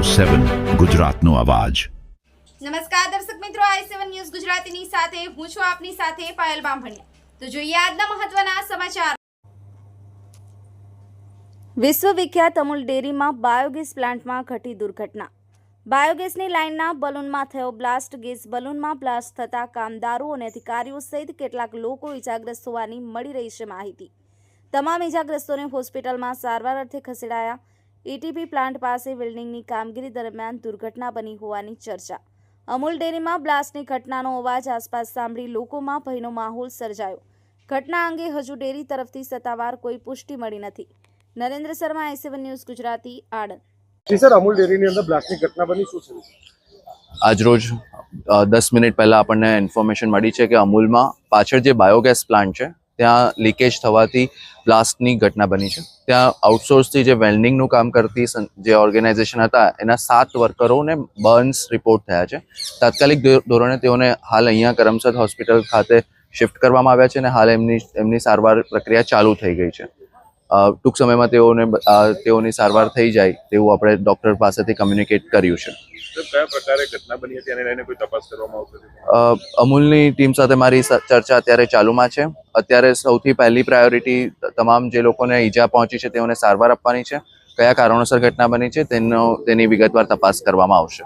7 ગુજરાતનો અવાજ। નમસ્કાર દર્શક મિત્રો, i7 ન્યૂઝ ગુજરાતીની સાથે હું છું આપની સાથે પાયલ બામભણિયા। તો જોઈએ આજના મહત્વના સમાચાર। વિશ્વવિખ્યાત અમૂલ ડેરીમાં બાયોગેસ પ્લાન્ટમાં ઘટી દુર્ઘટના। બાયોગેસની લાઇનના બલૂનમાં થયો બ્લાસ્ટ। ગેસ બલૂનમાં બ્લાસ્ટ થતા કામદારો અને અધિકારીઓ સહિત કેટલાક લોકો ઇજાગ્રસ્ત હોવાની મળી રહી છે માહિતી। તમામ ઇજાગ્રસ્તોને હોસ્પિટલમાં સારવાર અર્થે ખસેડાયા। ઈટીપી પ્લાન્ટ પાસે વેલ્ડિંગની કામગીરી દરમિયાન દુર્ઘટના બની હોવાની ચર્ચા। અમૂલ ડેરીમાં બ્લાસ્ટની ઘટનાનો અવાજ આસપાસ સાંભળી લોકોમાં ભયનો માહોલ સર્જાયો। ઘટના અંગે હજુ ડેરી તરફથી સત્તાવાર કોઈ પુષ્ટિ મળી નથી। Narendra Sharma, i7 news Gujarati, Anand. જી સર, અમૂલ ડેરીની અંદર બ્લાસ્ટની ઘટના બની, શું છે? આજરોજ 10 મિનિટ પહેલા આપણને ઇન્ફોર્મેશન મળી છે કે અમૂલમાં પાછળ જે બાયોગેસ પ્લાન્ટ છે ત્યાં લીકેજ થવાથી બ્લાસ્ટની ઘટના બની છે। ત્યાં આઉટસોર્સથી જે વેલ્ડિંગનું કામ કરતી જે ઓર્ગેનાઇઝેશન હતા એના 7 વર્કરોને બર્ન્સ રિપોર્ટ થયા છે। તાત્કાલિક ધોરણે તેઓને હાલ અહીંયા કરમસદ હોસ્પિટલ ખાતે શિફ્ટ કરવામાં આવ્યા છે અને હાલ એમની સારવાર પ્રક્રિયા ચાલુ થઈ ગઈ છે। ટૂંક સમયમાં તેઓની સારવાર થઈ જાય તેવું આપણે ડૉક્ટર પાસેથી કમ્યુનિકેટ કર્યું છે। કયા પ્રકારે ઘટના બની હતી અને લઈને કોઈ તપાસ કરવામાં આવશે? અમૂલની ટીમ સાથે મારી ચર્ચા અત્યારે ચાલુમાં છે। અત્યારે સૌથી પહેલી પ્રાયોરિટી તમામ જે લોકોને ઈજા પહોંચી છે તેઓને સારવાર આપવાની છે। કયા કારણોસર ઘટના બની છે તેની વિગતવાર તપાસ કરવામાં આવશે।